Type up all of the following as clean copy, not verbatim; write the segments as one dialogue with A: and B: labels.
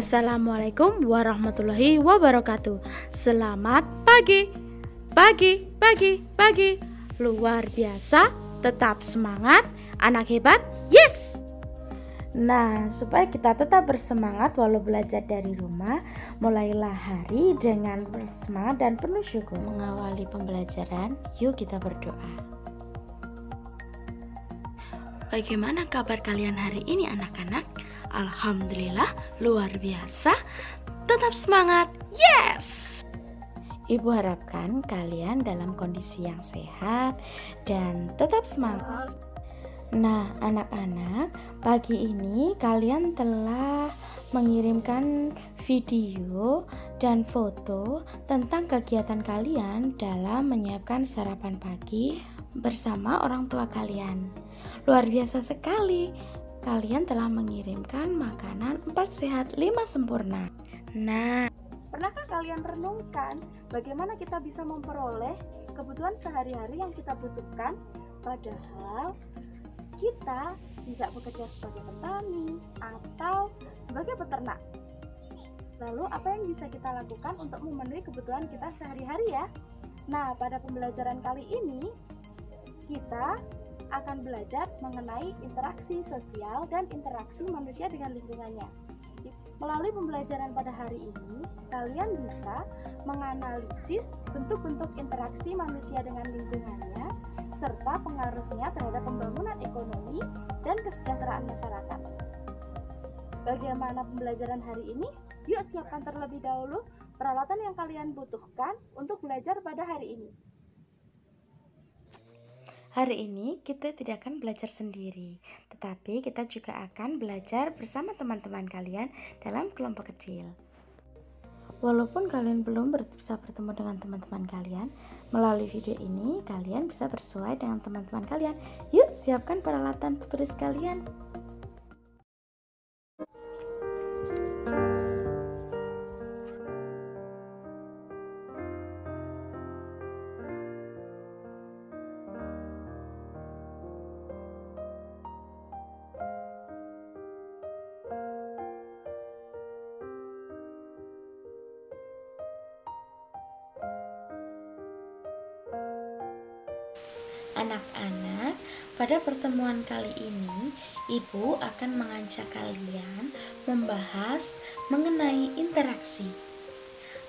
A: Assalamualaikum warahmatullahi wabarakatuh. Selamat pagi. Pagi. Luar biasa, tetap semangat, anak hebat. Yes. Nah, supaya kita tetap bersemangat walau belajar dari rumah, mulailah hari dengan bersemangat dan penuh syukur. Mengawali pembelajaran, yuk kita berdoa. Bagaimana kabar kalian hari ini anak-anak? Alhamdulillah, luar biasa. Tetap semangat. Yes. Ibu harapkan kalian dalam kondisi yang sehat dan tetap semangat. Nah, anak-anak, pagi ini kalian telah mengirimkan video dan foto tentang kegiatan kalian dalam menyiapkan sarapan pagi bersama orang tua kalian. Luar biasa sekali. Kalian telah mengirimkan makanan 4 sehat 5 sempurna. Nah,
B: pernahkah kalian renungkan bagaimana kita bisa memperoleh kebutuhan sehari-hari yang kita butuhkan, padahal kita tidak bekerja sebagai petani atau sebagai peternak? Lalu apa yang bisa kita lakukan untuk memenuhi kebutuhan kita sehari-hari ya? Nah, pada pembelajaran kali ini kita akan belajar mengenai interaksi sosial dan interaksi manusia dengan lingkungannya. Melalui pembelajaran pada hari ini, kalian bisa menganalisis bentuk-bentuk interaksi manusia dengan lingkungannya serta pengaruhnya terhadap pembangunan ekonomi dan kesejahteraan masyarakat. Bagaimana pembelajaran hari ini? Yuk siapkan terlebih dahulu peralatan yang kalian butuhkan untuk belajar pada hari ini.
A: hari ini kita tidak akan belajar sendiri, tetapi kita juga akan belajar bersama teman-teman kalian dalam kelompok kecil. Walaupun kalian belum bisa bertemu dengan teman-teman kalian, melalui video ini kalian bisa bersuai dengan teman-teman kalian. Yuk, siapkan peralatan tulis kalian. Anak-anak, pada pertemuan kali ini, Ibu akan mengajak kalian membahas mengenai interaksi.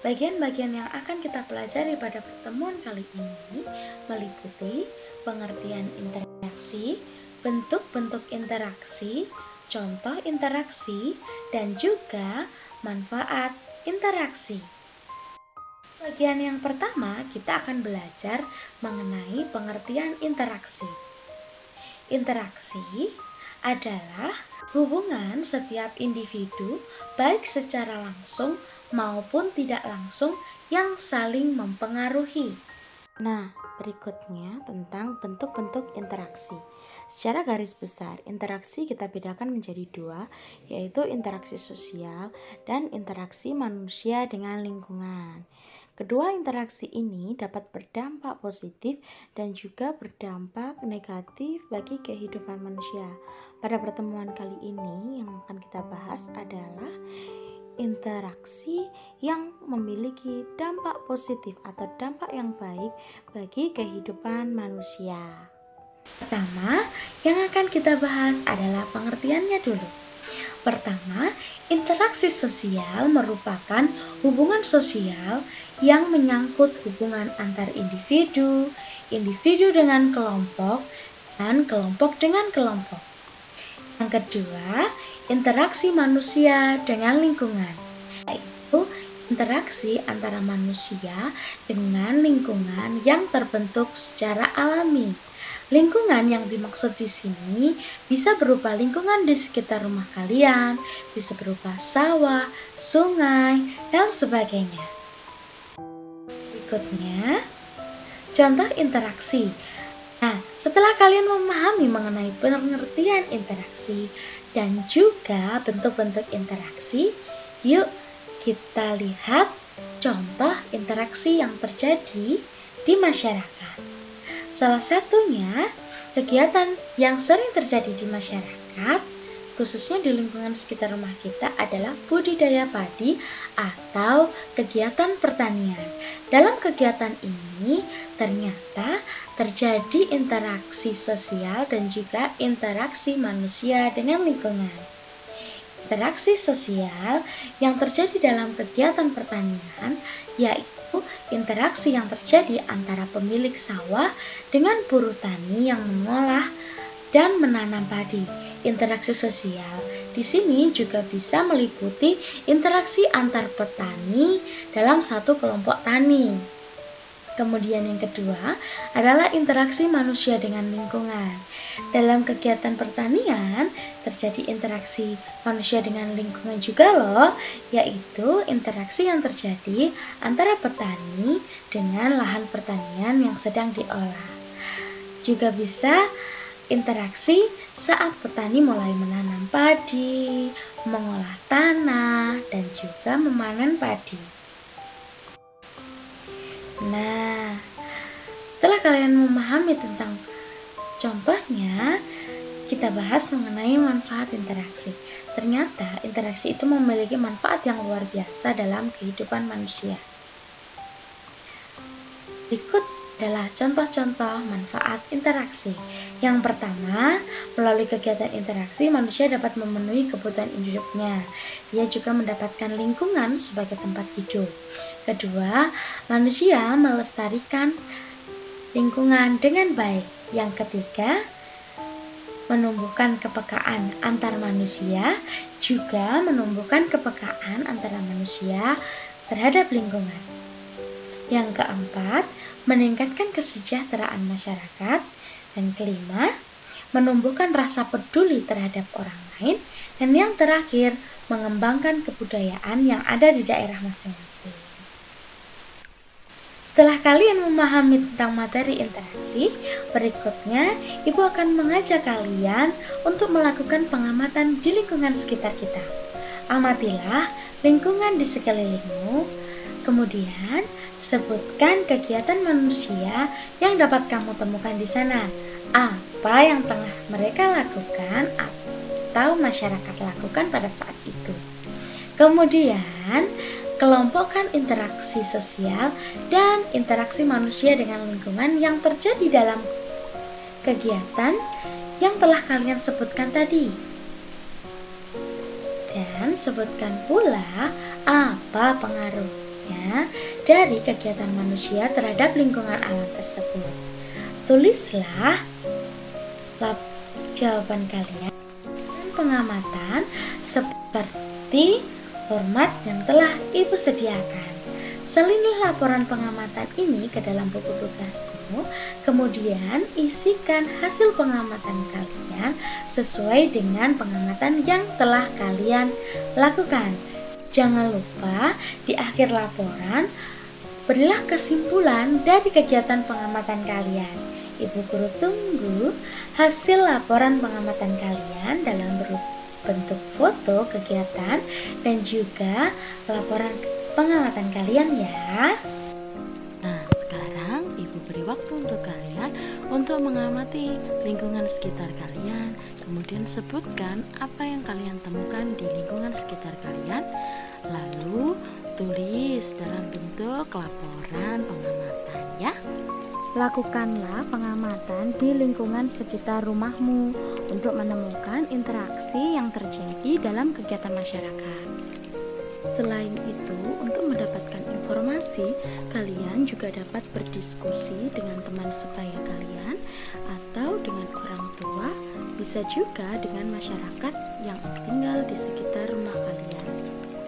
A: Bagian-bagian yang akan kita pelajari pada pertemuan kali ini meliputi pengertian interaksi, bentuk-bentuk interaksi, contoh interaksi, dan juga manfaat interaksi. Bagian yang pertama, kita akan belajar mengenai pengertian interaksi. Interaksi adalah hubungan setiap individu, baik secara langsung maupun tidak langsung, yang saling mempengaruhi. Nah, berikutnya tentang bentuk-bentuk interaksi. Secara garis besar, interaksi kita bedakan menjadi dua, yaitu interaksi sosial dan interaksi manusia dengan lingkungan. Kedua interaksi ini dapat berdampak positif dan juga berdampak negatif bagi kehidupan manusia. Pada pertemuan kali ini yang akan kita bahas adalah interaksi yang memiliki dampak positif atau dampak yang baik bagi kehidupan manusia. Pertama, yang akan kita bahas adalah pengertiannya dulu. Pertama, interaksi sosial merupakan hubungan sosial yang menyangkut hubungan antar individu, individu dengan kelompok, dan kelompok dengan kelompok. Yang kedua, interaksi manusia dengan lingkungan, yaitu interaksi antara manusia dengan lingkungan yang terbentuk secara alami. Lingkungan yang dimaksud di sini bisa berupa lingkungan di sekitar rumah kalian, bisa berupa sawah, sungai, dan sebagainya. Berikutnya, contoh interaksi. Nah, setelah kalian memahami mengenai pengertian interaksi dan juga bentuk-bentuk interaksi, yuk kita lihat contoh interaksi yang terjadi di masyarakat. Salah satunya, kegiatan yang sering terjadi di masyarakat khususnya di lingkungan sekitar rumah kita adalah budidaya padi atau kegiatan pertanian. Dalam kegiatan ini ternyata terjadi interaksi sosial dan juga interaksi manusia dengan lingkungan. Interaksi sosial yang terjadi dalam kegiatan pertanian yaitu interaksi yang terjadi antara pemilik sawah dengan buruh tani yang mengolah dan menanam padi. Interaksi sosial di sini juga bisa meliputi interaksi antar petani dalam satu kelompok tani. Kemudian yang kedua adalah interaksi manusia dengan lingkungan. Dalam kegiatan pertanian terjadi interaksi manusia dengan lingkungan juga loh, yaitu interaksi yang terjadi antara petani dengan lahan pertanian yang sedang diolah. Juga bisa interaksi saat petani mulai menanam padi, mengolah tanah, dan juga memanen padi. Nah, setelah kalian memahami tentang contohnya, kita bahas mengenai manfaat interaksi. Ternyata interaksi itu memiliki manfaat yang luar biasa dalam kehidupan manusia. Berikut adalah contoh-contoh manfaat interaksi. Yang pertama, melalui kegiatan interaksi manusia dapat memenuhi kebutuhan hidupnya. Dia juga mendapatkan lingkungan sebagai tempat hidup. Kedua, manusia melestarikan lingkungan dengan baik. Yang ketiga, menumbuhkan kepekaan antar manusia, juga menumbuhkan kepekaan antara manusia terhadap lingkungan. Yang keempat, meningkatkan kesejahteraan masyarakat. Dan kelima, menumbuhkan rasa peduli terhadap orang lain. Dan yang terakhir, mengembangkan kebudayaan yang ada di daerah masing-masing. Setelah kalian memahami tentang materi interaksi, berikutnya Ibu akan mengajak kalian untuk melakukan pengamatan di lingkungan sekitar kita. Amatilah lingkungan di sekelilingmu, kemudian sebutkan kegiatan manusia yang dapat kamu temukan di sana. Apa yang tengah mereka lakukan atau masyarakat lakukan pada saat itu. Kemudian, kelompokkan interaksi sosial dan interaksi manusia dengan lingkungan yang terjadi dalam kegiatan yang telah kalian sebutkan tadi. Dan sebutkan pula apa pengaruhnya dari kegiatan manusia terhadap lingkungan alam tersebut. Tulislah jawaban kalian dan pengamatan seperti format yang telah Ibu sediakan. Selinlah laporan pengamatan ini ke dalam buku tugasmu, kemudian isikan hasil pengamatan kalian sesuai dengan pengamatan yang telah kalian lakukan. Jangan lupa di akhir laporan berilah kesimpulan dari kegiatan pengamatan kalian. Ibu guru tunggu hasil laporan pengamatan kalian dalam bentuk foto kegiatan dan juga laporan pengamatan kalian ya.
C: Nah, sekarang Ibu beri waktu untuk kalian untuk mengamati lingkungan sekitar kalian. Kemudian sebutkan apa yang kalian temukan di lingkungan sekitar kalian. Lalu tulis dalam bentuk laporan pengamatan ya.
B: Lakukanlah pengamatan di lingkungan sekitar rumahmu untuk menemukan interaksi yang terjadi dalam kegiatan masyarakat. Selain itu, untuk mendapatkan informasi, kalian juga dapat berdiskusi dengan teman sebaya kalian atau dengan orang tua, bisa juga dengan masyarakat yang tinggal di sekitar rumah kalian.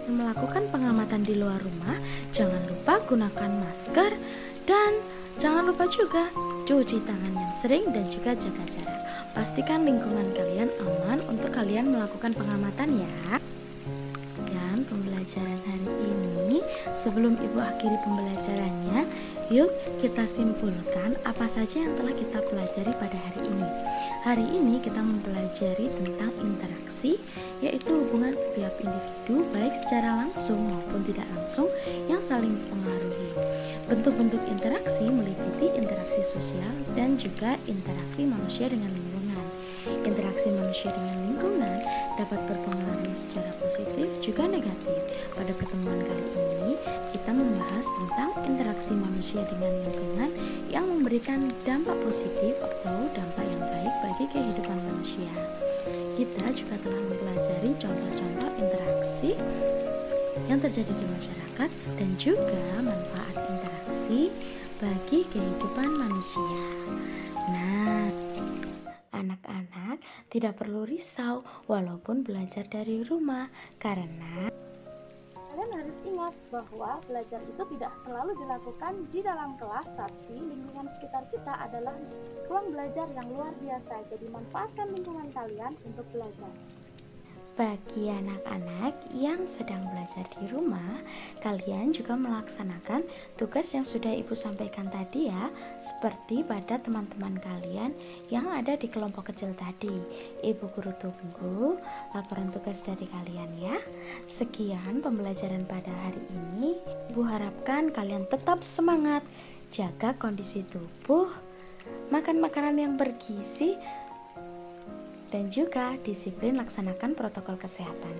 B: Melakukan pengamatan di luar rumah, jangan lupa gunakan masker dan jangan lupa juga cuci tangan yang sering dan juga jaga jarak. Pastikan lingkungan kalian aman untuk kalian melakukan pengamatan ya. Dan pembelajaran hari ini, sebelum Ibu akhiri pembelajarannya, yuk kita simpulkan apa saja yang telah kita pelajari pada hari ini. Hari ini kita mempelajari tentang interaksi, yaitu hubungan setiap individu baik secara langsung maupun tidak langsung yang saling mempengaruhi. Bentuk-bentuk interaksi meliputi interaksi sosial dan juga interaksi manusia dengan lingkungan.
C: Interaksi manusia dengan lingkungan dapat berpengaruh secara positif juga negatif. Pada pertemuan kali ini, kita membahas tentang interaksi manusia dengan lingkungan yang memberikan dampak positif atau dampak yang baik bagi kehidupan manusia. Kita juga telah mempelajari contoh-contoh interaksi yang terjadi di masyarakat dan juga manfaat interaksi bagi kehidupan manusia. Nah, anak-anak tidak perlu risau walaupun belajar dari rumah, karena
B: Kalian harus ingat bahwa belajar itu tidak selalu dilakukan di dalam kelas, tapi lingkungan sekitar kita adalah ruang belajar yang luar biasa. Jadi manfaatkan lingkungan kalian untuk belajar.
C: bagi anak-anak yang sedang belajar di rumah, kalian juga melaksanakan tugas yang sudah Ibu sampaikan tadi ya, seperti pada teman-teman kalian yang ada di kelompok kecil tadi. Ibu guru tunggu laporan tugas dari kalian ya. Sekian pembelajaran pada hari ini. Ibu harapkan kalian tetap semangat, jaga kondisi tubuh, makan makanan yang bergizi, dan juga disiplin laksanakan protokol kesehatan.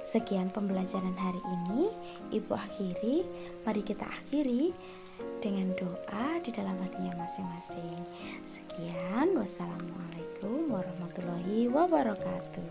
C: Sekian pembelajaran hari ini, Ibu akhiri. Mari kita akhiri dengan doa di dalam hatinya masing-masing. Sekian, wassalamualaikum warahmatullahi wabarakatuh.